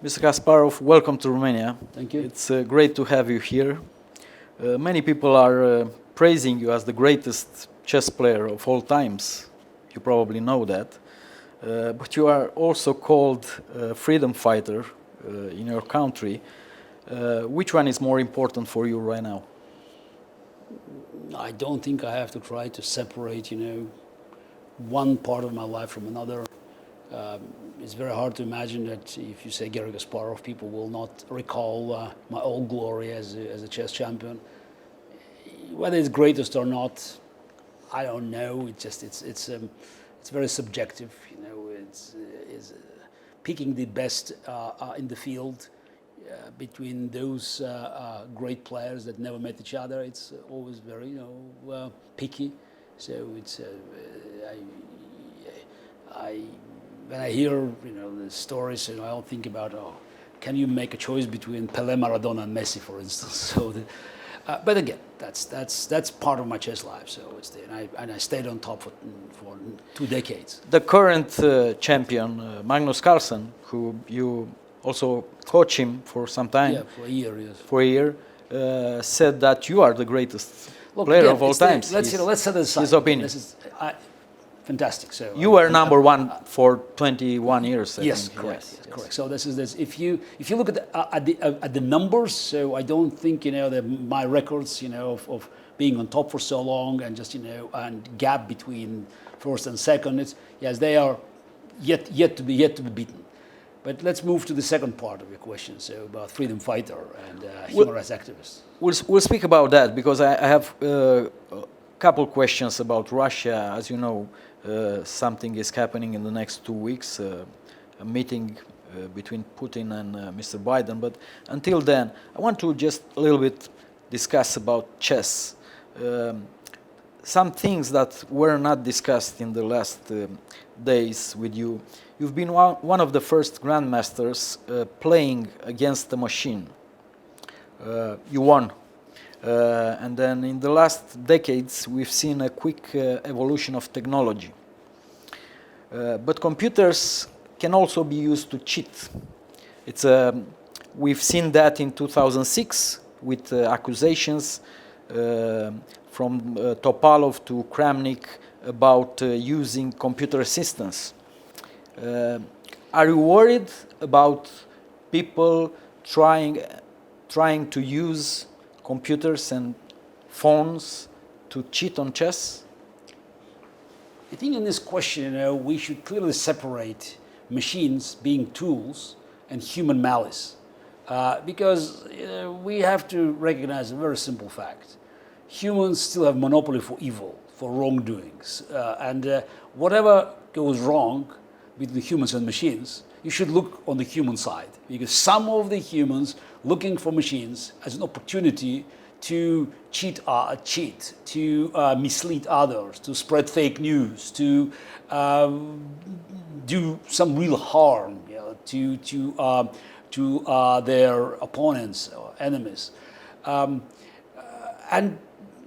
Mr. Kasparov, welcome to Romania. Thank you. It's great to have you here. Many people are praising you as the greatest chess player of all times. You probably know that. But you are also called a freedom fighter in your country. Which one is more important for you right now? I don't think I have to try to separate, one part of my life from another. It's very hard to imagine that if you say Garry Kasparov, people will not recall my old glory as a chess champion. Whether it's greatest or not, I don't know. It's very subjective. It's picking the best in the field between those great players that never met each other. It's always very picky. So it's when I hear the stories, I don't think about can you make a choice between Pelé, Maradona, and Messi, for instance. So, but again, that's part of my chess life. So it's there, and I stayed on top for 2 decades. The current champion, Magnus Carlsen, who you also coach him for some time. Yeah, for a year. Yes. For a year, said that you are the greatest player of all times. Let's set it aside. His opinion. Fantastic. So you were number one for 21 years. Yes, correct. Yes, correct. So this is. If you look at the numbers, so I don't think that my records of being on top for so long and just and gap between first and second. They are yet to be beaten. But let's move to the second part of your question. So about freedom fighter and human rights activist. We'll speak about that because I have a couple questions about Russia. As you know, something is happening in the next 2 weeks, a meeting between Putin and Mr. Biden. But until then, I want to just a little bit discuss about chess. Some things that were not discussed in the last days with you. You've been one of the first grandmasters playing against the machine. You won. And then in the last decades, we've seen a quick evolution of technology. But computers can also be used to cheat. We've seen that in 2006 with accusations from Topalov to Kremlin about using computer assistance. Are you worried about people trying to use computers and phones to cheat on chess? I think in this question, we should clearly separate machines being tools and human malice, because we have to recognize a very simple fact: humans still have monopoly for evil, for wrongdoings, and whatever goes wrong between humans and machines, you should look on the human side, because some of the humans looking for machines as an opportunity to cheat, to mislead others, to spread fake news, to do some real harm, to their opponents or enemies. And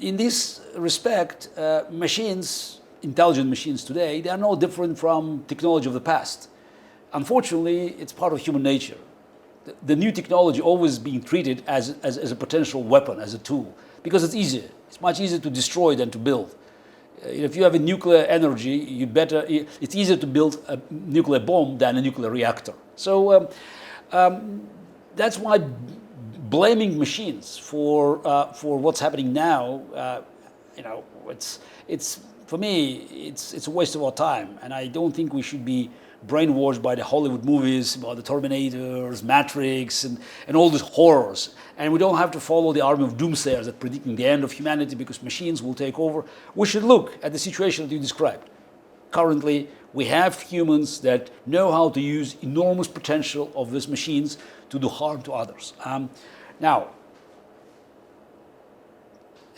in this respect, machines, intelligent machines today, they are no different from technology of the past. Unfortunately, it's part of human nature. The new technology always being treated as a potential weapon, as a tool, because it's easier. It's much easier to destroy than to build. If you have a nuclear energy, it's easier to build a nuclear bomb than a nuclear reactor. So that's why blaming machines for what's happening now, it's for me, it's a waste of our time, and I don't think we should be brainwashed by the Hollywood movies about the Terminators, Matrix, and all these horrors. And we don't have to follow the army of doomsayers that predicting the end of humanity because machines will take over. We should look at the situation that you described. Currently, we have humans that know how to use enormous potential of these machines to do harm to others. Now,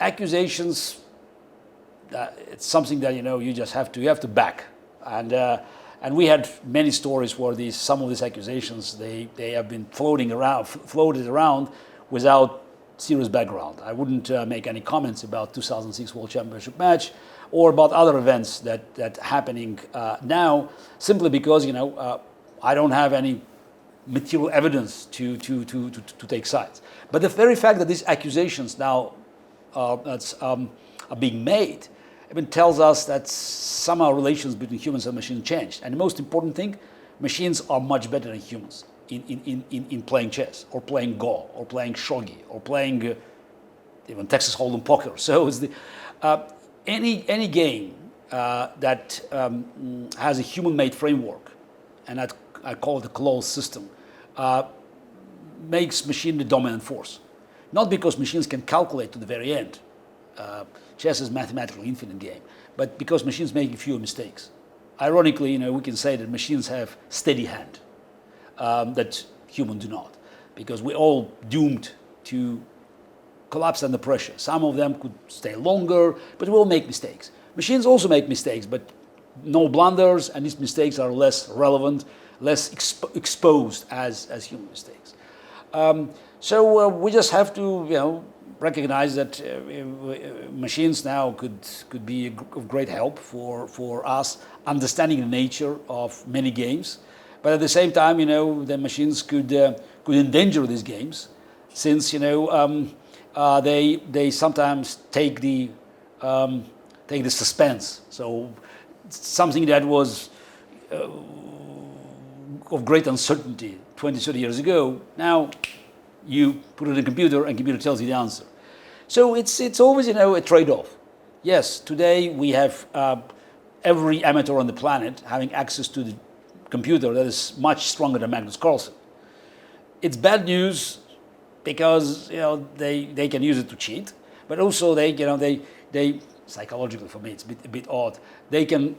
accusations, it's something that you just have to back. And we had many stories where some of these accusations they have been floated around without serious background. I wouldn't make any comments about 2006 World Championship match or about other events that happening now, simply because I don't have any material evidence to take sides. But the very fact that these accusations now are being made, tells us that somehow relations between humans and machines changed. And the most important thing, machines are much better than humans in playing chess, or playing Go, or playing shogi, or playing even Texas Hold'em poker. So it's any game that has a human-made framework, and I call it a closed system, makes machine the dominant force. Not because machines can calculate to the very end. Chess is a mathematically infinite game, but because machines make fewer mistakes. Ironically, we can say that machines have steady hand that humans do not, because we're all doomed to collapse under pressure. Some of them could stay longer, but we'll make mistakes. Machines also make mistakes, but no blunders, and these mistakes are less relevant, less exposed as human mistakes. So we just have to, recognize that machines now could be of great help for us understanding the nature of many games, but at the same time, the machines could endanger these games, since they sometimes take the suspense. So something that was of great uncertainty 20, 30 years ago, now you put it in a computer and computer tells you the answer. So it's always a trade-off. Yes, today we have every amateur on the planet having access to the computer that is much stronger than Magnus Carlsen. It's bad news because they can use it to cheat, but also they psychologically, for me it's a bit odd. They can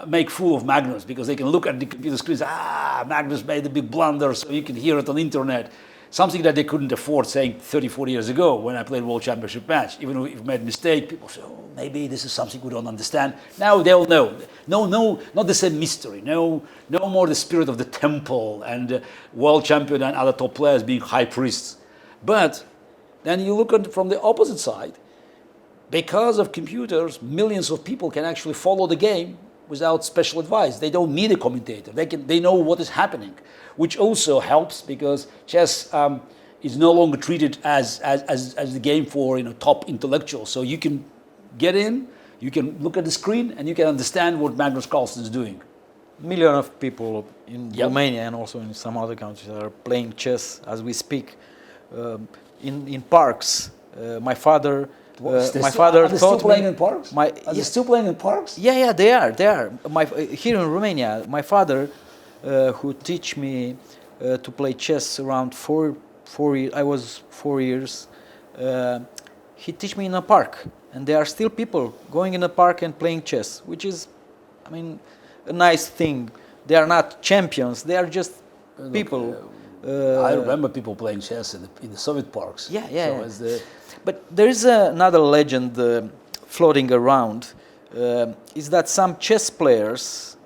make fool of Magnus, because they can look at the computer screen and say, Magnus made a big blunder, so you can hear it on the internet. Something that they couldn't afford saying 30, 40 years ago when I played World Championship match. Even if we made a mistake, people say, maybe this is something we don't understand. Now they'll know. No, not the same mystery. No more the spirit of the temple and world champion and other top players being high priests. But then you look at it from the opposite side. Because of computers, millions of people can actually follow the game without special advice. They don't need a commentator. They know what is happening, which also helps, because chess is no longer treated as the game for top intellectuals. So you can get in, you can look at the screen, and you can understand what Magnus Carlsen is doing. Millions of people in Romania and also in some other countries are playing chess as we speak. In parks, my father. Are they still playing in parks? Are they still playing in parks? Yeah, they are. Here in Romania, my father, who teach me to play chess around 4 years. I was 4 years. He teach me in a park, and there are still people going in a park and playing chess, which is, a nice thing. They are not champions. They are just people. I remember people playing chess in the Soviet parks. Yeah. But there is another legend floating around, is that some chess players,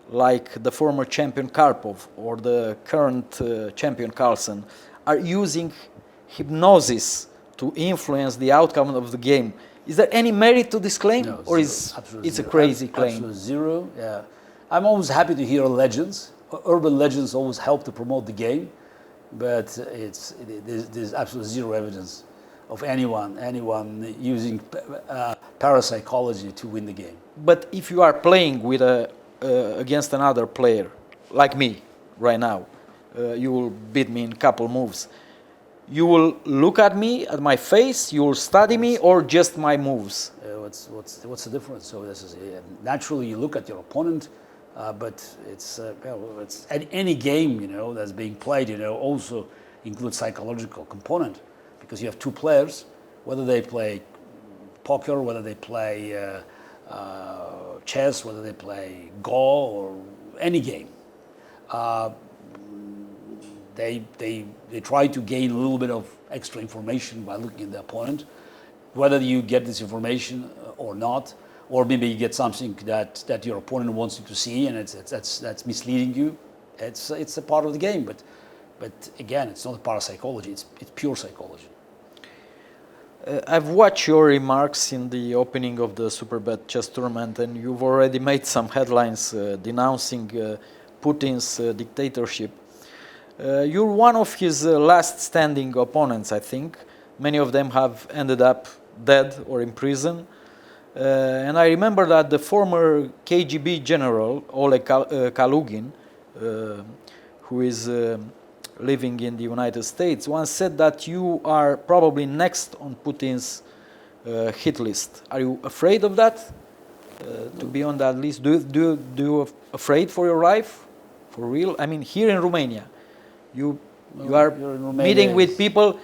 like the former champion Karpov or the current champion Carlsen, are using hypnosis to influence the outcome of the game. Is there any merit to this claim, No, or zero. it's a crazy claim? Absolute zero. Yeah, I'm always happy to hear legends. Urban legends always help to promote the game. But there's absolutely zero evidence of anyone using parapsychology to win the game. But if you are playing with against another player, like me right now, you will beat me in a couple moves. You will look at me, at my face, you will study me, or just my moves? What's the difference? So this is naturally you look at your opponent. But it's any game that's being played also includes psychological component, because you have two players, whether they play poker, whether they play chess, whether they play Go or any game. They try to gain a little bit of extra information by looking at the opponent, whether you get this information or not. Or maybe you get something that your opponent wants you to see, and that's misleading you. It's a part of the game, but again, it's not a parapsychology. It's pure psychology. I've watched your remarks in the opening of the Superbet Chess Tournament, and you've already made some headlines denouncing Putin's dictatorship. You're one of his last standing opponents, I think. Many of them have ended up dead or in prison. And I remember that the former KGB general, Oleg Kalugin, who is living in the United States, once said that you are probably next on Putin's hit list. Are you afraid of that, to be on that list? Do you afraid for your life, for real? I mean, here in Romania, you are meeting with people.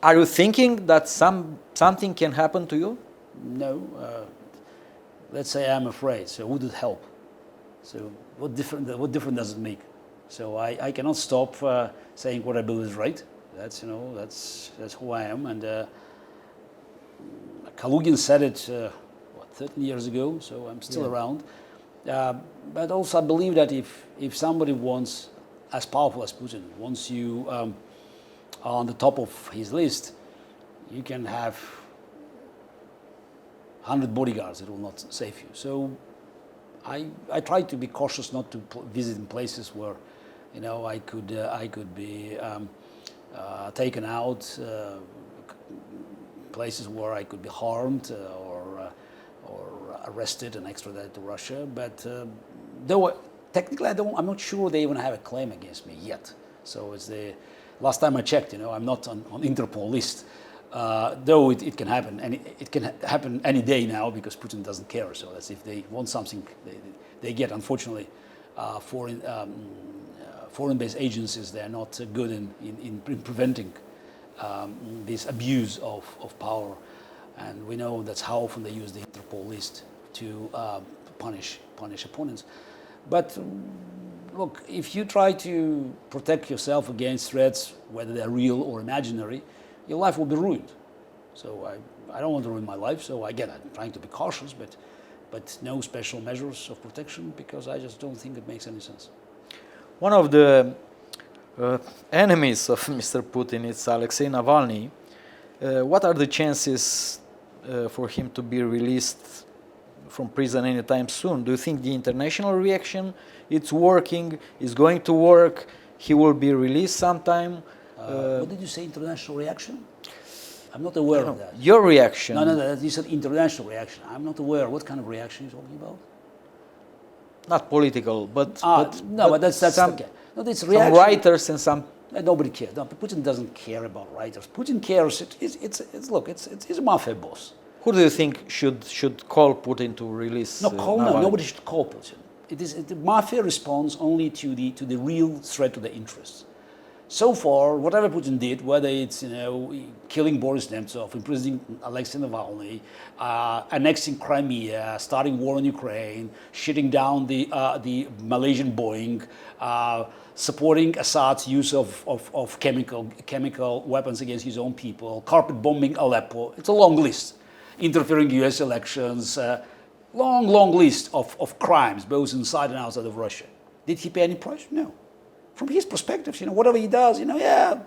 Are you thinking that something can happen to you? No. Let's say I'm afraid. So would it help? So what difference does it make? So I cannot stop saying what I believe is right. That's that's who I am. And Kalugin said it 13 years ago. So I'm still around. But also I believe that if somebody wants as powerful as Putin wants you on the top of his list, you can have 100 bodyguards. It will not save you. So I try to be cautious not to visit in places where I could be taken out, places where I could be harmed or arrested and extradited to Russia. But though technically I'm not sure they even have a claim against me yet. So it's the last time I checked, I'm not on Interpol list. Though it can happen, and it can happen any day now because Putin doesn't care. So that's if they want something, they get. Unfortunately, foreign-based agencies, they are not good in preventing this abuse of power, and we know that's how often they use the Interpol list to punish opponents. But look, if you try to protect yourself against threats, whether they're real or imaginary, your life will be ruined. So I don't want to ruin my life. So again, I'm trying to be cautious, but no special measures of protection because I just don't think it makes any sense. One of the enemies of Mr. Putin is Alexei Navalny. What are the chances for him to be released from prison anytime soon? Do you think the international reaction it's working, is going to work? He will be released sometime? What did you say, international reaction? I'm not aware of that. Your reaction? No, you said international reaction. I'm not aware. What kind of reaction are you talking about? Not political, but that's okay. No, it's reaction. Some writers and some... Nobody cares. No, Putin doesn't care about writers. Putin cares. He's a mafia boss. Who do you think should call Putin to release? No, nobody should call Putin. The mafia responds only to the real threat to their interests. So far, whatever Putin did, whether it's killing Boris Nemtsov, imprisoning Alexei Navalny, annexing Crimea, starting war in Ukraine, shutting down the Malaysian Boeing, supporting Assad's use of chemical weapons against his own people, carpet bombing Aleppo. It's a long list. Interfering in U.S. elections, long list of crimes, both inside and outside of Russia. Did he pay any price? No. From his perspective, whatever he does,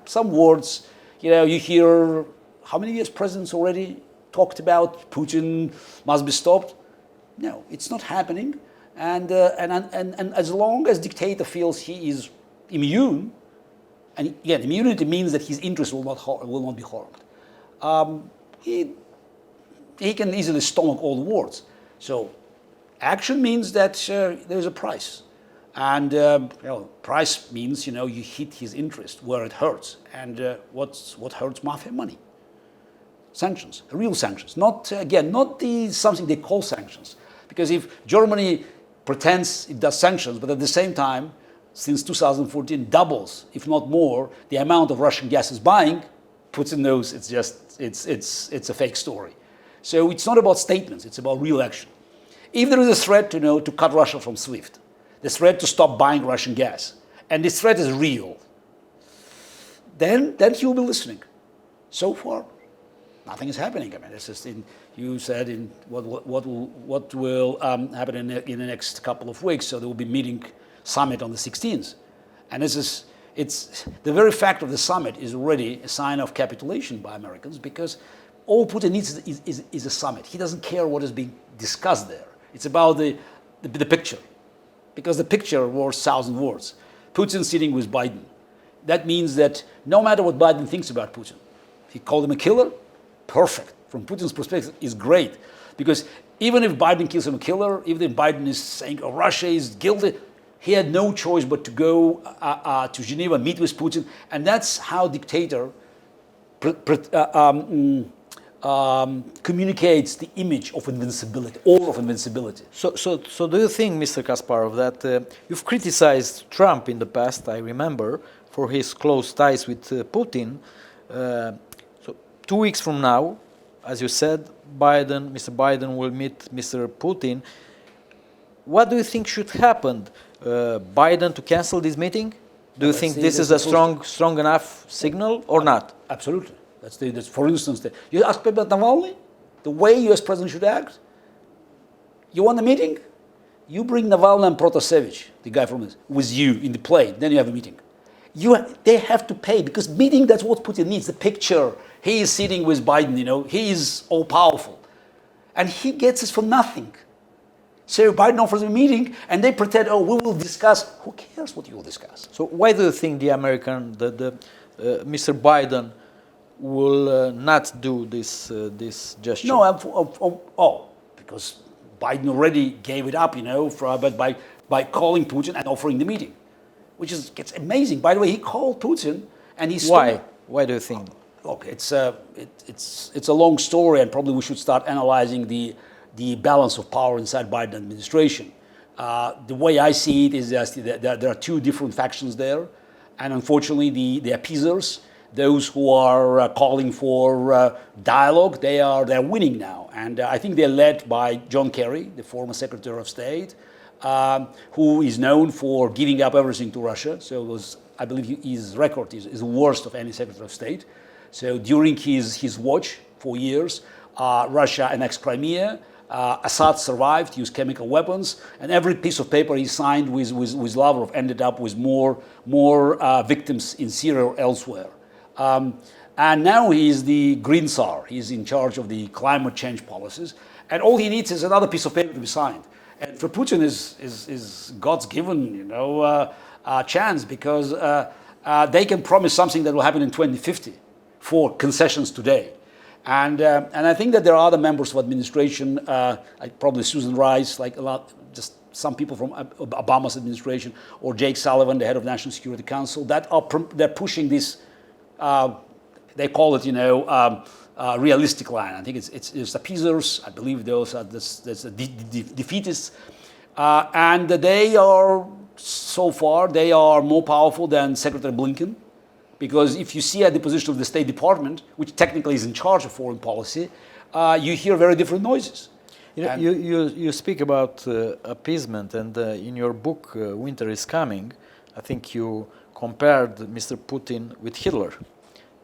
some words, you hear how many US presidents already talked about Putin must be stopped. No, it's not happening. And as long as dictator feels he is immune, and again, immunity means that his interests will not be harmed. He can easily stomach all the words. So, action means that there's a price. And price means you hit his interest where it hurts, and what hurts mafia? Money. Sanctions, real sanctions, not something they call sanctions. Because if Germany pretends it does sanctions, but at the same time, since 2014 doubles, if not more, the amount of Russian gas is buying, Putin knows it's a fake story. So it's not about statements; it's about real action. If there is a threat to cut Russia from SWIFT, the threat to stop buying Russian gas, and this threat is real, then he will be listening. So far, nothing is happening. I mean, it's just you said in what will happen in the next couple of weeks. So there will be meeting summit on the 16th, and it's the very fact of the summit is already a sign of capitulation by Americans because all Putin needs is a summit. He doesn't care what is being discussed there. It's about the picture, because the picture was 1,000 words. Putin sitting with Biden. That means that no matter what Biden thinks about Putin, he called him a killer, perfect. From Putin's perspective, is great. Because even if Biden kills him a killer, even if Biden is saying, oh, Russia is guilty, he had no choice but to go to Geneva, meet with Putin. And that's how dictator communicates the image of invincibility, or of invincibility. So do you think, Mr. Kasparov, that you've criticized Trump in the past, I remember, for his close ties with Putin? So 2 weeks from now, as you said, Mr. Biden will meet Mr. Putin. What do you think should happen? Biden to cancel this meeting? Do you think this is a strong enough signal or not? Absolutely. That's for instance, you ask about Navalny, the way U.S. president should act. You want a meeting? You bring Navalny and Protasevich, the guy from this, with you in the plane. Then you have a meeting. They have to pay, because meeting, that's what Putin needs. The picture. He is sitting with Biden. He is all powerful, and he gets it for nothing. So Biden offers a meeting, and they pretend, oh, we will discuss. Who cares what you will discuss? So why do you think the Mr. Biden will not do this gesture? No, because Biden already gave it up, but by calling Putin and offering the meeting, which gets amazing. By the way, he called Putin, and he Why? Why do you think? Look, it's a long story, and probably we should start analyzing the balance of power inside Biden administration. The way I see it is that there are two different factions there, and unfortunately, the appeasers, those who are calling for dialogue, they're winning now, and I think they're led by John Kerry, the former Secretary of State, who is known for giving up everything to Russia. So I believe his record is the worst of any Secretary of State. So during his watch, 4 years, Russia annexed Crimea. Assad survived, used chemical weapons, and every piece of paper he signed with Lavrov ended up with more victims in Syria or elsewhere. And now he is the Green Tsar. He's in charge of the climate change policies, and all he needs is another piece of paper to be signed. And for Putin is God's given, chance, because they can promise something that will happen in 2050 for concessions today. And I think that there are other members of administration, like probably Susan Rice, just some people from Obama's administration, or Jake Sullivan, the head of National Security Council, they're pushing this. They call it, realistic line. I think it's appeasers. I believe those are the defeatists, and they are so far they are more powerful than Secretary Blinken. Because if you see at the position of the State Department, which technically is in charge of foreign policy, you hear very different noises. You speak about appeasement, and in your book, Winter is Coming, I think you compared Mr. Putin with Hitler.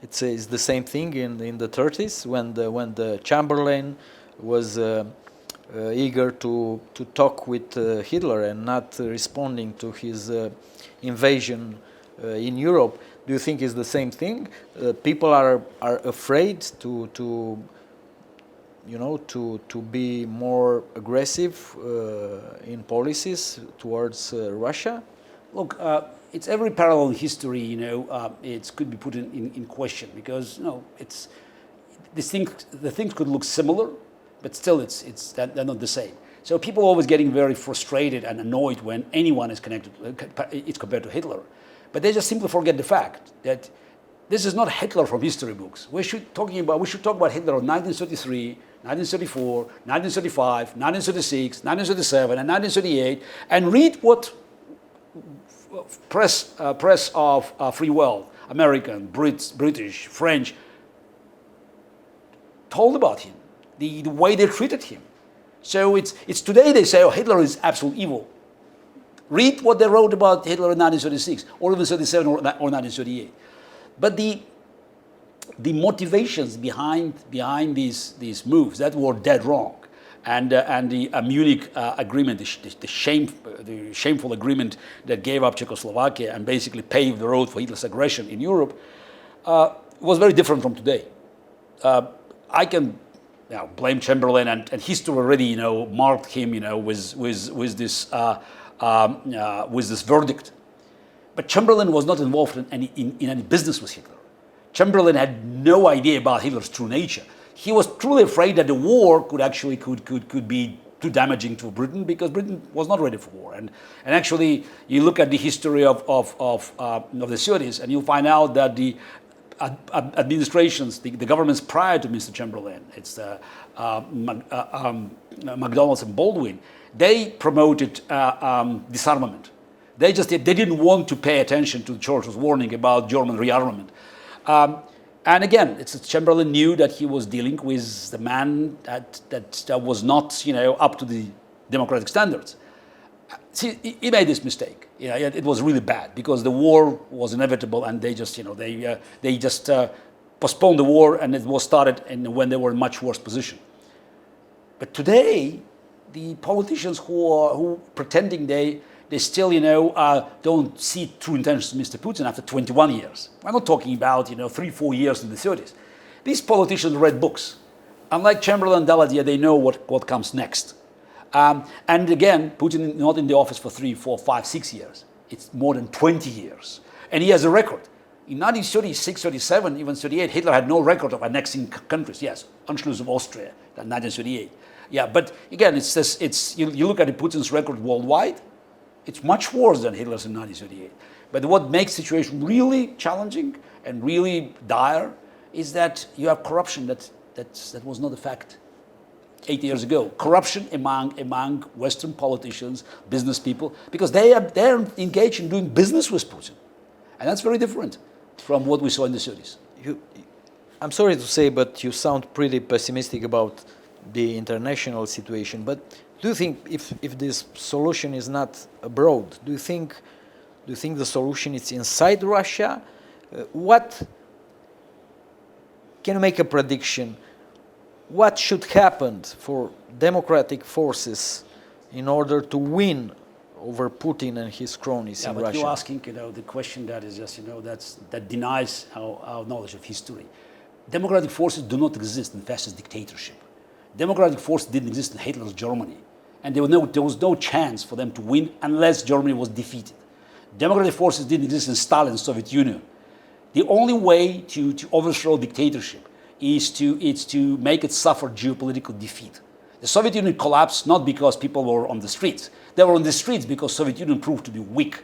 It's the same thing in the 30s when the Chamberlain was eager to talk with Hitler and not responding to his invasion in Europe. Do you think it's the same thing? People are afraid to be more aggressive in policies towards Russia? Look, it's every parallel in history. It could be put in question, because the things could look similar, but still they're not the same. So people are always getting very frustrated and annoyed when anyone is it's compared to Hitler. But they just simply forget the fact that this is not Hitler from history books. We should talk about Hitler of 1933, 1934, 1935, 1936, 1937, and 1938, and read what press of free world, American, British, French, told about him, the way they treated him. So it's today they say, oh, Hitler is absolute evil. Read what they wrote about Hitler in 1936, or even 1937 or 1938. But the motivations behind these moves that were dead wrong, and the Munich agreement, the shameful agreement that gave up Czechoslovakia and basically paved the road for Hitler's aggression in Europe, was very different from today. I can blame Chamberlain, and history already marked him with this verdict. But Chamberlain was not involved in any business with Hitler. Chamberlain had no idea about Hitler's true nature. He was truly afraid that the war could be too damaging to Britain, because Britain was not ready for war. And actually, you look at the history of the 30s, and you'll find out that the administrations, the governments prior to Mr. Chamberlain, it's McDonald's and Baldwin, they promoted disarmament. They didn't want to pay attention to Churchill's warning about German rearmament. And again, Chamberlain knew that he was dealing with the man that was not, up to the democratic standards. See, he made this mistake. It was really bad, because the war was inevitable, and they just postponed the war, and it was started when they were in much worse position. But today, the politicians who pretending they still, don't see true intentions of Mr. Putin after 21 years. We're not talking about, 3-4 years in the 30s. These politicians read books. Unlike Chamberlain and Daladier, they know what comes next. And again, Putin is not in the office for 3, 4, 5, 6 years. It's more than 20 years. And he has a record. In 1936, 37, even 38, Hitler had no record of annexing countries. Yes, Anschluss of Austria, in 1938. Yeah, but again, you look at Putin's record worldwide, it's much worse than Hitler's in 1938. But what makes the situation really challenging and really dire is that you have corruption that was not a fact 8 years ago. Corruption among Western politicians, business people, because they're engaged in doing business with Putin. And that's very different from what we saw in the 30s. I'm sorry to say, but you sound pretty pessimistic about the international situation. But do you think if this solution is not abroad, do you think the solution is inside Russia? Can you make a prediction? What should happen for democratic forces in order to win over Putin and his cronies in Russia? But you're asking, the question that is just, that denies our knowledge of history. Democratic forces do not exist in fascist dictatorship. Democratic forces didn't exist in Hitler's Germany. And there was no chance for them to win unless Germany was defeated. Democratic forces didn't exist in Stalin's Soviet Union. The only way to overthrow dictatorship is to make it suffer geopolitical defeat. The Soviet Union collapsed not because people were on the streets. They were on the streets because the Soviet Union proved to be weak,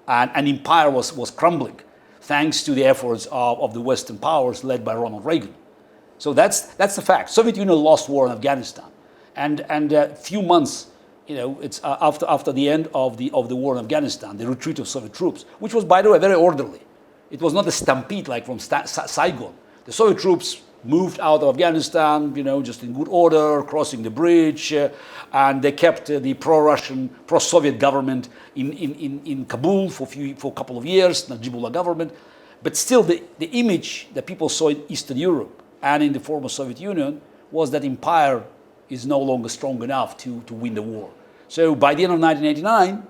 and an empire was crumbling, thanks to the efforts of the Western powers led by Ronald Reagan. So that's the fact. Soviet Union lost war in Afghanistan. And a few months, it's after the end of the war in Afghanistan, the retreat of Soviet troops, which was, by the way, very orderly. It was not a stampede like from Saigon. The Soviet troops moved out of Afghanistan, just in good order, crossing the bridge, and they kept the pro-Russian, pro-Soviet government in Kabul for a couple of years, Najibullah government. But still, the image that people saw in Eastern Europe and in the former Soviet Union was that empire is no longer strong enough to win the war. So by the end of 1989,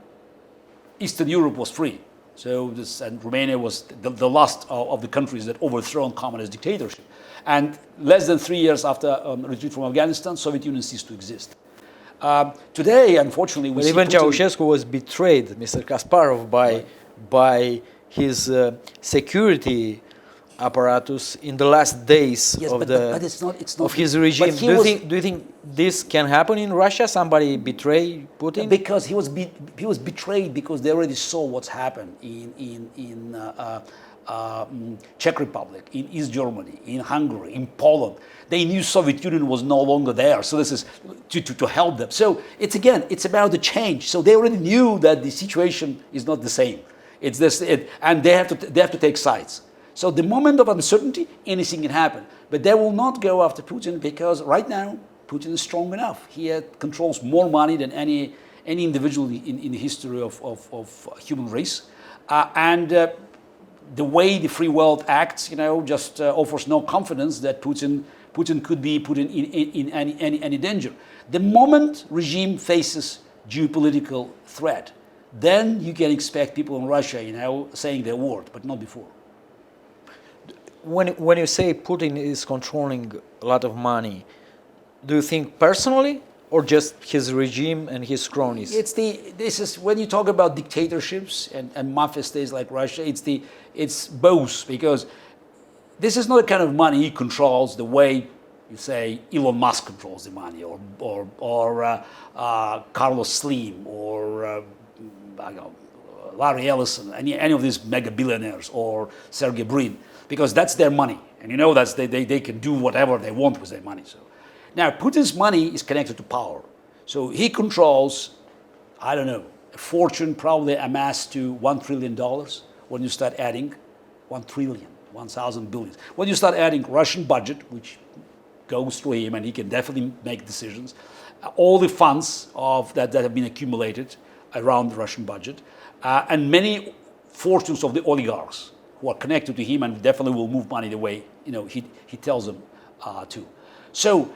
Eastern Europe was free. And Romania was the last of the countries that overthrown communist dictatorship. And less than 3 years after retreat from Afghanistan, Soviet Union ceased to exist. Today, unfortunately, we see even Ceausescu was betrayed, Mr. Kasparov, by his security apparatus in the last days of his regime. Do you think this can happen in Russia? Somebody betray Putin? Because he was betrayed because they already saw what's happened in Czech Republic, in East Germany, in Hungary, in Poland. They knew Soviet Union was no longer there, so this is to help them. So it's about the change. So they already knew that the situation is not the same. It's this, and they have to take sides. So the moment of uncertainty, anything can happen. But they will not go after Putin because right now Putin is strong enough. He controls more money than any individual in the history of human race, and the way the free world acts, just offers no confidence that Putin could be put in any danger. The moment regime faces geopolitical threat, then you can expect people in Russia, saying their word, but not before. when you say Putin is controlling a lot of money, do you think personally or just his regime and his cronies? This is when you talk about dictatorships and mafia states like Russia, it's both, because this is not the kind of money he controls the way you say Elon Musk controls the money, or Carlos Slim, or I don't know, Larry Ellison, any of these mega billionaires, or Sergey Brin, because that's their money, and you know they can do whatever they want with their money. So now Putin's money is connected to power, so he controls, I don't know, a fortune probably amassed to $1 trillion when you start adding 1 trillion, 1,000 billions. When you start adding Russian budget, which goes through him and he can definitely make decisions, all the funds that have been accumulated around the Russian budget, and many fortunes of the oligarchs who are connected to him and definitely will move money the way he tells them to. So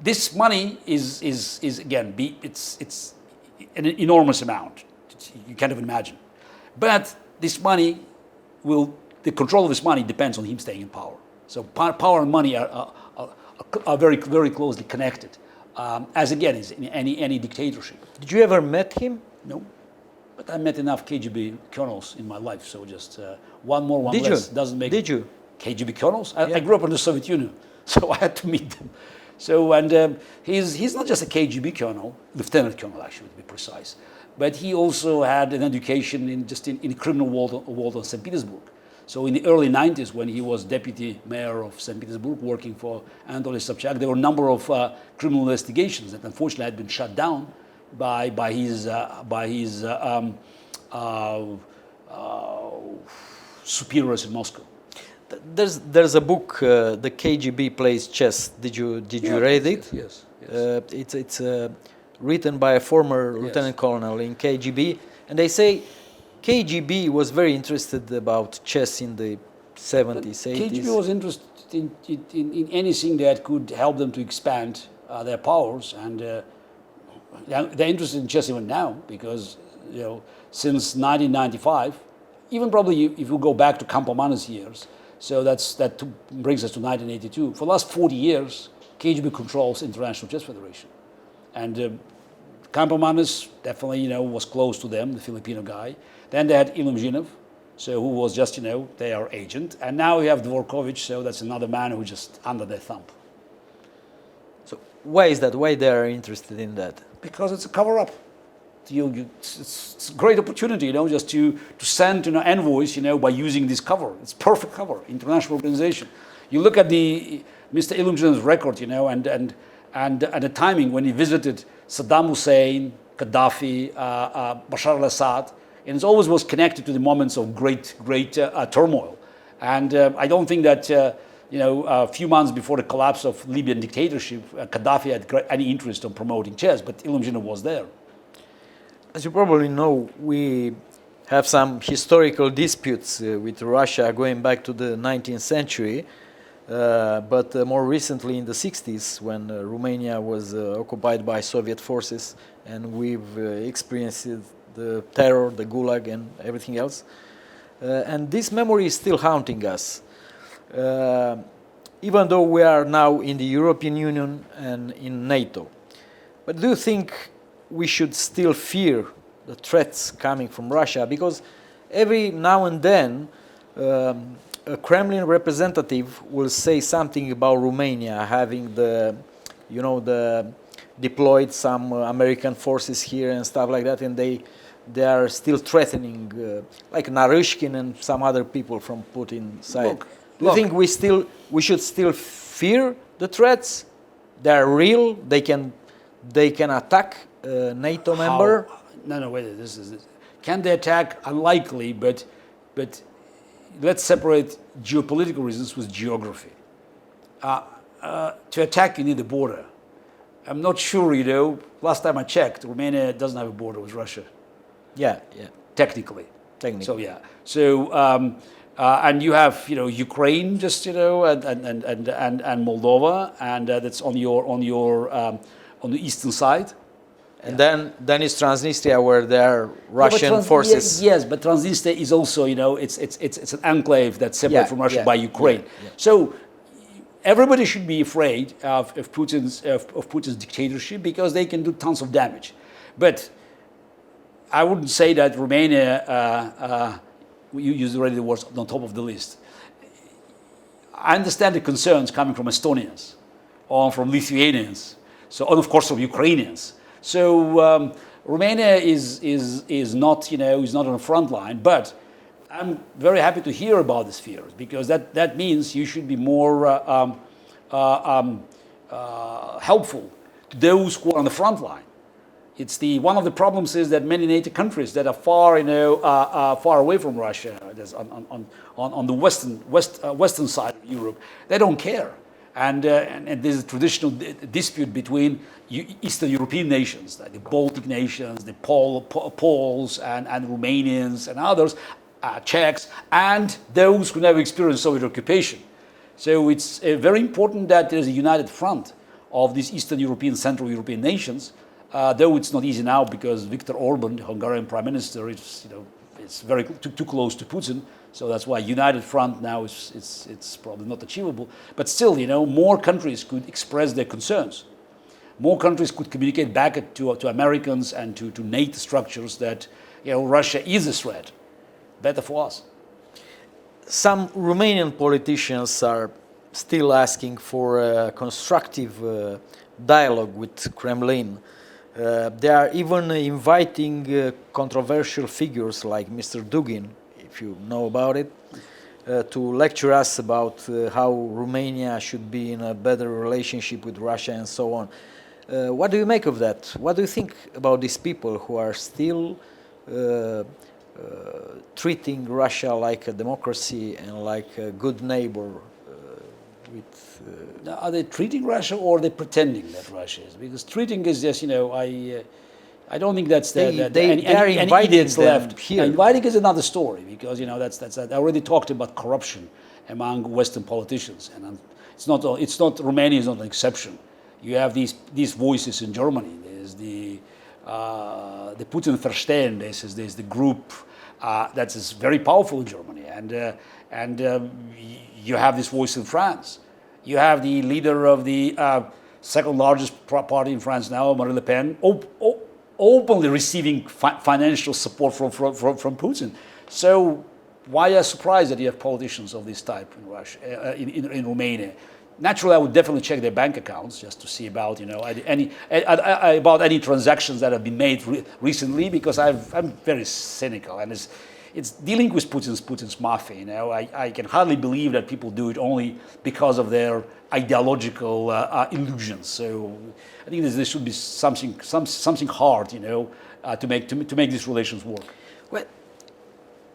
this money is again, it's an enormous amount. You can't even imagine. But this money the control of this money depends on him staying in power. So power and money are very, very closely connected, as again is in any dictatorship. Did you ever met him? No, but I met enough KGB colonels in my life, so just one more, one less doesn't make. Did you? KGB colonels? I grew up in the Soviet Union, so I had to meet them. So and he's not just a KGB colonel, lieutenant colonel actually to be precise, but he also had an education in the criminal world of St. Petersburg. So in the early 90s, when he was deputy mayor of St. Petersburg, working for Anatoly Sobchak, there were a number of criminal investigations that unfortunately had been shut down by his superiors in Moscow. There's a book, The KGB Plays Chess. Did you read it? Yes. It's written by a former lieutenant colonel in KGB, and they say KGB was very interested about chess in the 70s, 80s. KGB was interested in anything that could help them to expand their powers, and they're interested in chess even now because since 1995, even probably if you go back to Campomanes years, so that brings us to 1982. For the last 40 years, KGB controls International Chess Federation, and Campomanes definitely was close to them, the Filipino guy. Then they had Ilumzhinov, who was just their agent, and now we have Dvorkovich, so that's another man who's just under their thumb. So why is that? Why they are interested in that? Because it's a cover-up. It's a great opportunity, just to send envoys, by using this cover. It's perfect cover, international organization. You look at the Mr. Ilumzhinov's record, and the timing when he visited Saddam Hussein, Gaddafi, Bashar al-Assad, and it always was connected to the moments of great turmoil. And I don't think that a few months before the collapse of Libyan dictatorship, Gaddafi had any interest in promoting chess, but Ilumzhinov was there. As you probably know, we have some historical disputes with Russia going back to the 19th century, but more recently in the 60s, when Romania was occupied by Soviet forces, and we've experienced the terror, the Gulag, and everything else. And this memory is still haunting us. Even though we are now in the European Union and in NATO. But do you think we should still fear the threats coming from Russia? Because every now and then a Kremlin representative will say something about Romania having the deployed some American forces here and stuff like that, and they are still threatening, like Naryshkin and some other people from Putin's side. Do you think we should still fear the threats? They are real. They can attack a NATO member. No, wait. This is it. Can they attack? Unlikely, but let's separate geopolitical reasons with geography. To attack, you need a border. I'm not sure, last time I checked, Romania doesn't have a border with Russia. Yeah. Technically. So yeah. So and you have Ukraine, just and Moldova, and that's on the eastern side, And then it's Transnistria, where there are Russian forces. Yes, but Transnistria is also, it's an enclave that's separate from Russia by Ukraine. So everybody should be afraid of Putin's dictatorship, because they can do tons of damage. But I wouldn't say that Romania, you used already the words on top of the list. I understand the concerns coming from Estonians, or from Lithuanians, and of course from Ukrainians. So Romania is not, is not on the front line, but I'm very happy to hear about these fears, because that means you should be more helpful to those who are on the front line. It's one of the problems is that many NATO countries that are far, far away from Russia, on the western side of Europe, they don't care. And there's a traditional dispute between Eastern European nations, like the Baltic nations, the Poles and Romanians and others, Czechs, and those who never experienced Soviet occupation. So it's very important that there's a united front of these Eastern European, Central European nations, though it's not easy now, because Viktor Orban, the Hungarian Prime Minister, is it's very too close to Putin. So that's why united front now it's probably not achievable. But still, more countries could express their concerns. More countries could communicate back to Americans and to NATO structures that Russia is a threat. Better for us. Some Romanian politicians are still asking for a constructive dialogue with Kremlin. They are even inviting controversial figures like Mr. Dugin, if you know about it, to lecture us about how Romania should be in a better relationship with Russia and so on. What do you make of that? What do you think about these people who are still treating Russia like a democracy and like a good neighbor? Are they treating Russia, or are they pretending that Russia is? Because treating is just, I don't think that's any idiots left. Here. Inviting is another story, because I already talked about corruption among Western politicians, and Romania is not an exception. You have these voices in Germany. There's the Putin Verstehen. There's the group that is very powerful in Germany, and you have this voice in France. You have the leader of the second largest party in France now, Marele Le Pen, openly receiving financial support from Putin. So why are you surprised that you have politicians of this type in Russia, in Romania? Naturally, I would definitely check their bank accounts just to see about any transactions that have been made recently, because I'm very cynical, and it's dealing with Putin's mafia. I can hardly believe that people do it only because of their ideological illusions. So I think there should be something hard, to make these relations work. Well,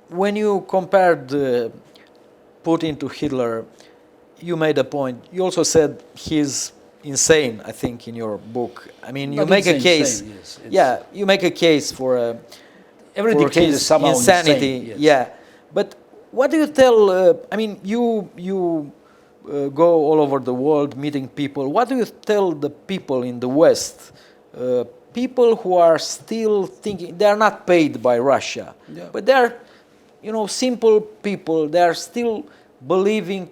when you compared Putin to Hitler, you made a point. You also said he's insane, I think, in your book. I mean, you make a case. Yes, you make a case for every dictator is somehow insanity. Insane, yes. Yeah, but what do you tell? I mean, you go all over the world meeting people. What do you tell the people in the West? People who are still thinking they are not paid by Russia, but they are, simple people. They are still believing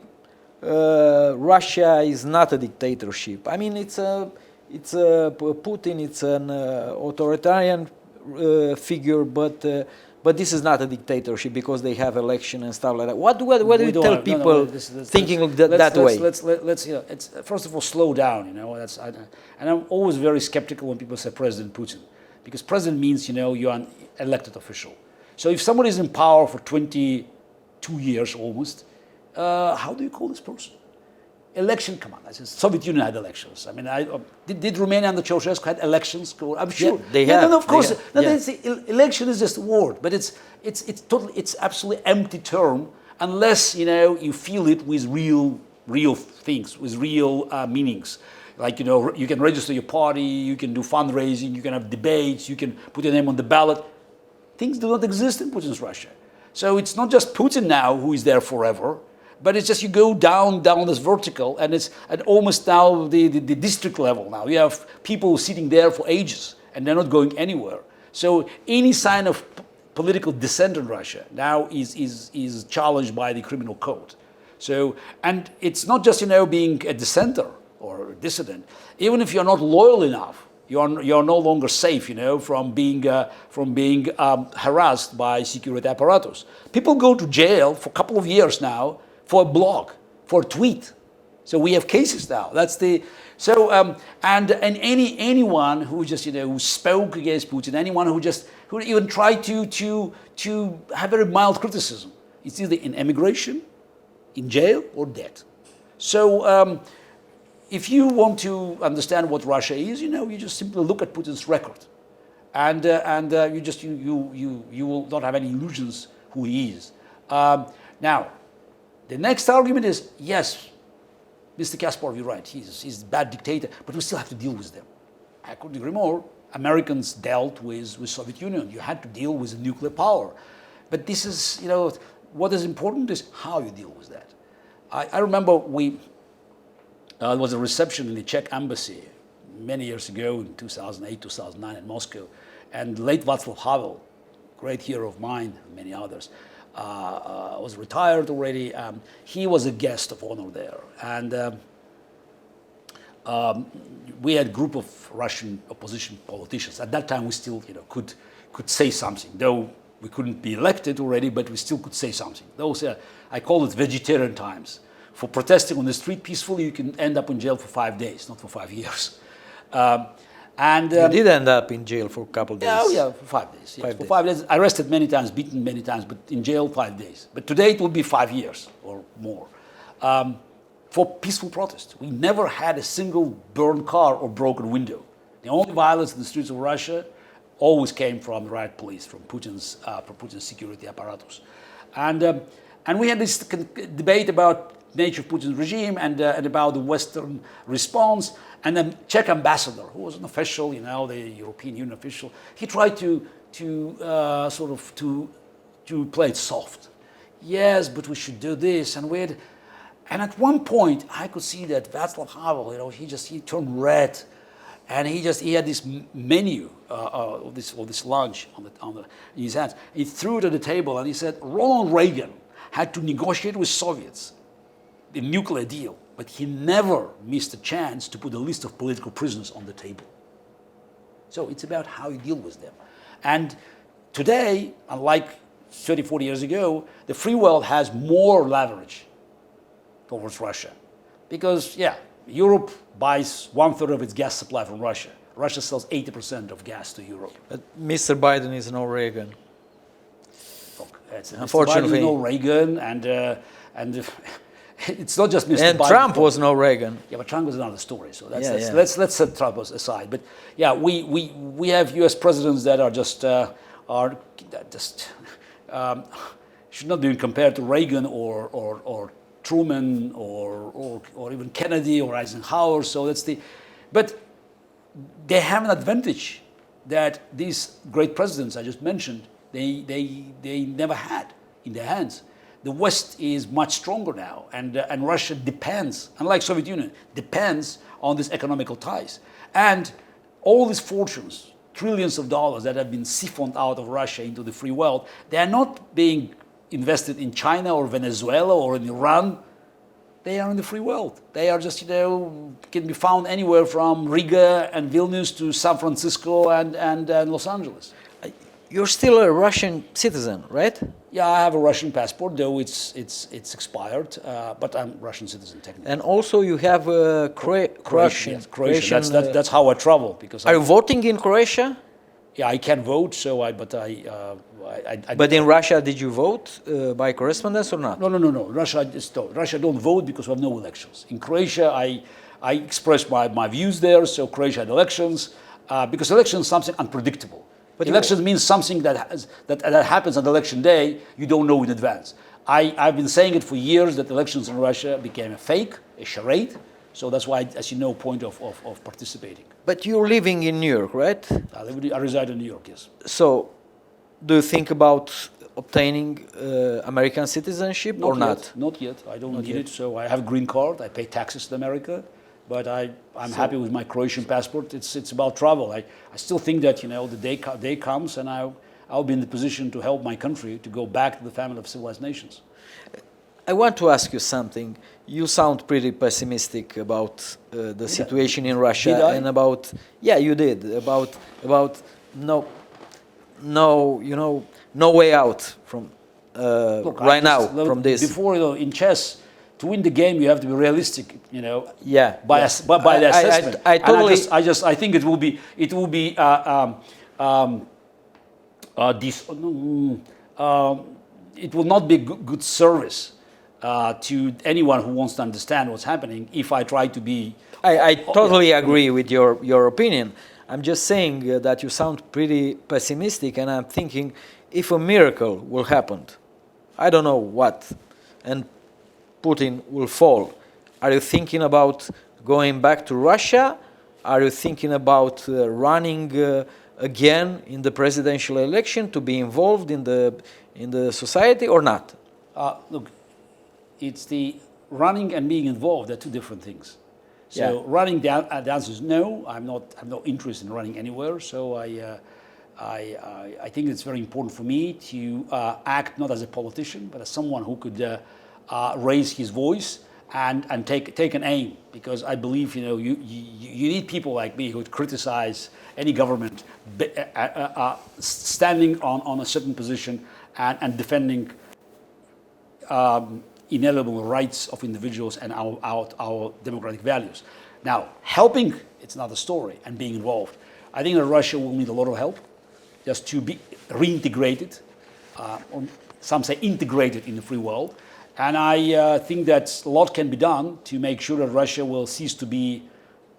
Russia is not a dictatorship. I mean, it's a Putin. It's an authoritarian figure, but this is not a dictatorship because they have election and stuff like that. What do you tell people thinking that way? Let's first of all slow down. And I'm always very skeptical when people say President Putin, because president means you're an elected official. So if somebody is in power for 22 years almost, how do you call this person? Election, come on. Soviet Union had elections. I mean, did Romania and the Ceausescu had elections? I'm sure. Yeah, they have. No, of course. Election is just a word, but it's absolutely empty term unless you feel it with real things, with real meanings. Like you can register your party, you can do fundraising, you can have debates, you can put your name on the ballot. Things do not exist in Putin's Russia. So it's not just Putin now who is there forever. But it's just you go down this vertical, and it's at almost now the district level now. You have people sitting there for ages, and they're not going anywhere. So any sign of political dissent in Russia now is challenged by the criminal code. So, and it's not just, being a dissenter or a dissident. Even if you're not loyal enough, you're no longer safe, from being harassed by security apparatus. People go to jail for a couple of years now for a blog, for a tweet. So we have cases now. And anyone who just who spoke against Putin, anyone who even tried to have very mild criticism, it's either in emigration, in jail, or dead. So if you want to understand what Russia is, you just simply look at Putin's record, and you will not have any illusions who he is. Now, the next argument is yes. Mr. Kasparov, you're right. He's a bad dictator, but we still have to deal with them. I couldn't agree more. Americans dealt with Soviet Union. You had to deal with a nuclear power. But this is, what is important is how you deal with that. I remember there was a reception in the Czech embassy many years ago in 2008, 2009 in Moscow. And late Václav Havel, great hero of mine, and many others, was retired already. He was a guest of honor there, and we had a group of Russian opposition politicians. At that time, we still, could say something, though we couldn't be elected already, but we still could say something. Those I call it vegetarian times. For protesting on the street peacefully, you can end up in jail for 5 days, not for 5 years. You did end up in jail for a couple of days. Yeah, for 5 days. Yes. For 5 days, arrested many times, beaten many times, but in jail 5 days. But today it will be 5 years or more for peaceful protest. We never had a single burned car or broken window. The only violence in the streets of Russia always came from the riot police, from Putin's security apparatus, and we had this debate about nature of Putin's regime and about the Western response. And the Czech ambassador, who was an official, the European Union official, he tried to play it soft. Yes, but we should do this, and at one point I could see that Václav Havel, he turned red, and he had this menu of this lunch in his hands. He threw it at the table and he said Ronald Reagan had to negotiate with Soviets the nuclear deal, but he never missed a chance to put a list of political prisoners on the table. So it's about how you deal with them. And today, unlike 30, 40 years ago, the free world has more leverage towards Russia. Because, Europe buys 1/3 of its gas supply from Russia. Russia sells 80% of gas to Europe. But Mr. Biden is no Reagan. Look, unfortunately, Mr. Biden is no Reagan, and it's not just Mr. And Biden. Trump was no Reagan. Yeah, but Trump was another story. So let's set Trump aside. But we have U.S. presidents that are should not be compared to Reagan or Truman or even Kennedy or Eisenhower. So but they have an advantage that these great presidents I just mentioned they never had in their hands. The West is much stronger now, and Russia depends, unlike Soviet Union, depends on these economical ties. And all these fortunes, trillions of dollars that have been siphoned out of Russia into the free world, they are not being invested in China or Venezuela or in Iran. They are in the free world. They are just, can be found anywhere from Riga and Vilnius to San Francisco and Los Angeles. You're still a Russian citizen, right? Yeah, I have a Russian passport, though it's expired, but I'm a Russian citizen technically. And also you have a Croatian. Yes, Croatian. That's how I travel. Are you voting in Croatia? Yeah, I can vote, But in Russia, did you vote by correspondence or not? No. Russia don't vote because we have no elections. In Croatia, I expressed my views there, so Croatia had elections, because elections is something unpredictable. But elections means something that happens on election day, you don't know in advance. I've been saying it for years that elections in Russia became a fake, a charade. So that's why I see no point of participating. But you're living in New York, right? I reside in New York, yes. So do you think about obtaining American citizenship or not? Not yet. I don't need it. So I have a green card. I pay taxes to America. But I'm happy with my Croatian passport. It's about travel. I still think that the day comes and I'll be in the position to help my country to go back to the family of civilized nations. I want to ask you something. You sound pretty pessimistic about the situation in Russia Did I? and about you did about no way out from Look, right now from this. Before in chess, to win the game, you have to be realistic. Yeah. By the assessment. I totally. I think it will be it will not be good service to anyone who wants to understand what's happening if I try to be. I totally agree with your opinion. I'm just saying that you sound pretty pessimistic, and I'm thinking if a miracle will happen, I don't know what, and Putin will fall. Are you thinking about going back to Russia? Are you thinking about running again in the presidential election to be involved in the society or not? Look, it's the running and being involved. They're two different things. So running, the answer is no. I'm not interested in running anywhere. So I think it's very important for me to act not as a politician, but as someone who could raise his voice and take an aim. Because I believe you need people like me who would criticize any government, standing on a certain position and defending inalienable rights of individuals and our democratic values. Now, helping, it's another story, and being involved. I think that Russia will need a lot of help just to be reintegrated, or some say integrated in the free world. And I think that a lot can be done to make sure that Russia will cease to be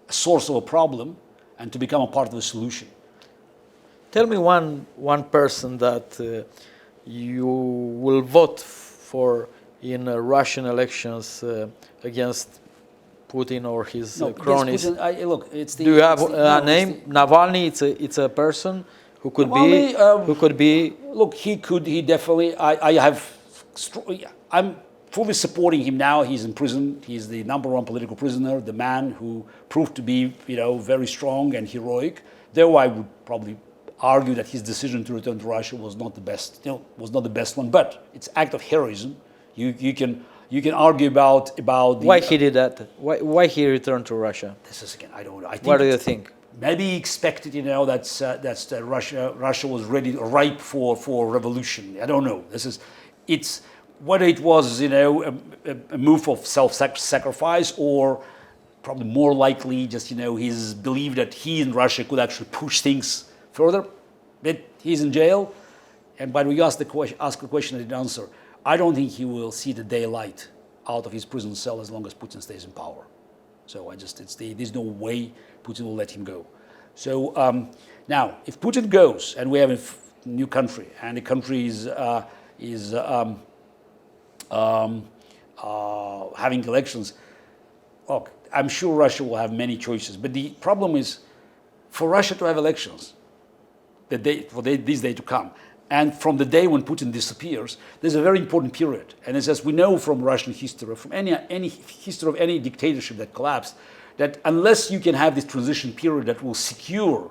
a source of a problem and to become a part of the solution. Tell me one person that you will vote for in Russian elections against Putin or his cronies. Putin, look, it's the. Do you have a name? Navalny. It's a person who could Navalny, who could be. Look, he could. He definitely. I'm fully supporting him now. He's in prison. He's the #1 political prisoner. The man who proved to be, very strong and heroic. Though I would probably argue that his decision to return to Russia was not the best. Was not the best one. But it's act of heroism. You can argue about the, why he did that. Why he returned to Russia. This is again. I don't know. I think what do you think? Maybe he expected, that Russia was ripe for revolution. I don't know. It's whether it was a move of self-sacrifice or probably more likely just his belief that he in Russia could actually push things further. But he's in jail, and by the way, you ask a question I didn't answer. I don't think he will see the daylight out of his prison cell as long as Putin stays in power. So there's no way Putin will let him go. So now, if Putin goes and we have a new country and the country is having elections, look, I'm sure Russia will have many choices. But the problem is, for Russia to have elections, this day to come, and from the day when Putin disappears, there's a very important period. And as we know from Russian history, from any history of any dictatorship that collapsed, that unless you can have this transition period that will secure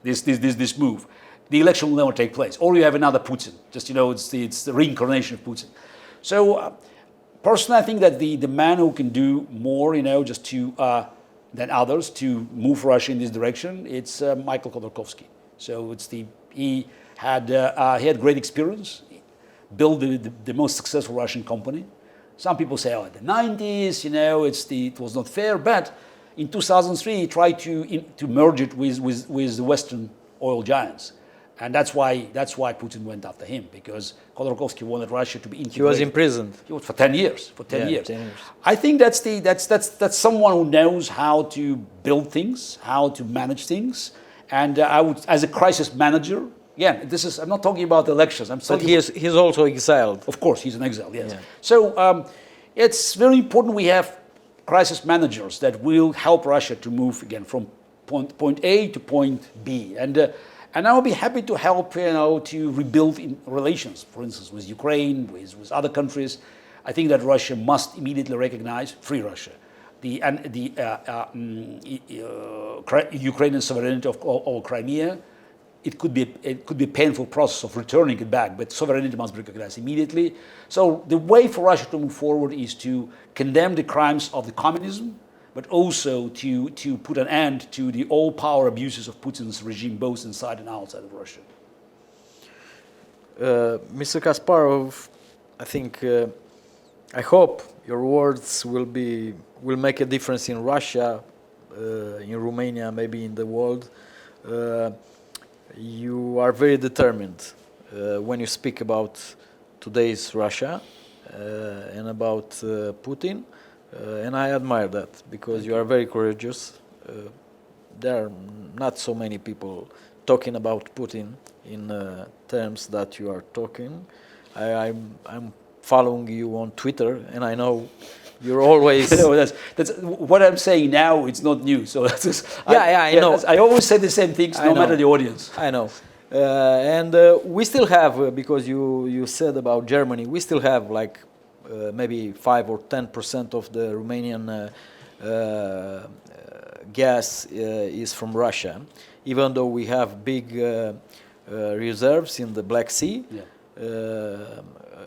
this move, the election will never take place. Or you have another Putin. Just, it's the reincarnation of Putin. So personally, I think that the man who can do more, just to than others to move Russia in this direction, it's Michael Khodorkovsky. So he had great experience, built the most successful Russian company. Some people say, in the 90s, it was not fair, but in 2003 he tried to merge it with the Western oil giants, and that's why Putin went after him, because Khodorkovsky wanted Russia to be integrated. He was imprisoned. He was for 10 years. 10 years. 10 years. I think that's someone who knows how to build things, how to manage things, and I would, as a crisis manager. Again, I'm not talking about elections. But he's also exiled. Of course, he's an exile, yes. Yeah. So it's very important we have crisis managers that will help Russia to move again from point A to point B. And I will be happy to help, to rebuild relations, for instance, with Ukraine, with other countries. I think that Russia must immediately recognize, free Russia, Ukrainian sovereignty over Crimea, it could be a painful process of returning it back, but sovereignty must be recognized immediately. So the way for Russia to move forward is to condemn the crimes of the communism, but also to put an end to the all-power abuses of Putin's regime, both inside and outside of Russia. Mr. Kasparov, I think, I hope your words will make a difference in Russia, in Romania, maybe in the world. You are very determined when you speak about today's Russia and about Putin, and I admire that because you are very courageous. There are not so many people talking about Putin in terms that you are talking. I'm following you on Twitter, and I know you're always. No, that's what I'm saying now. It's not new. So that's just, I know. I always say the same things, no matter the audience. I know, and we still have because you said about Germany. We still have like maybe 5 or 10% of the Romanian gas is from Russia, even though we have big reserves in the Black Sea. Yeah.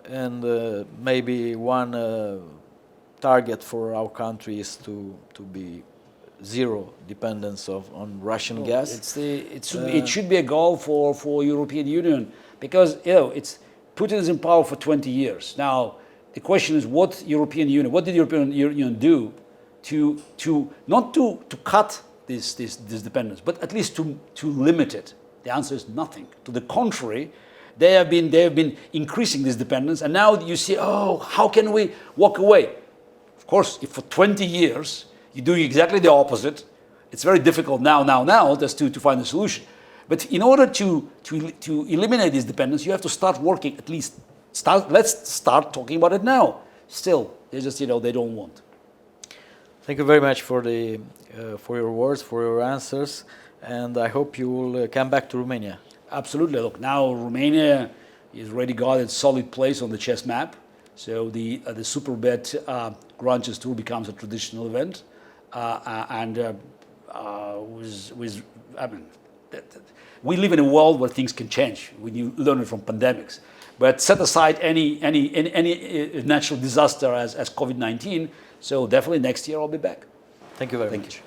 And maybe one target for our country is to be zero dependence on Russian gas. It should be a goal for European Union because Putin is in power for 20 years. Now the question is what did European Union do to not to cut this dependence, but at least to limit it? The answer is nothing. To the contrary, they have been increasing this dependence, and now you see, how can we walk away? Of course, if for 20 years you're doing exactly the opposite, it's very difficult now just to find a solution. But in order to eliminate this dependence, you have to start working. Let's start talking about it now. Still, they just they don't want. Thank you very much for your words, for your answers, and I hope you will come back to Romania. Absolutely. Look, now Romania is already got its solid place on the chess map. So the Superbet Grand Chess Tour becomes a traditional event, we live in a world where things can change when you learn it from pandemics. But set aside any natural disaster as COVID-19. So definitely next year I'll be back. Thank you very much.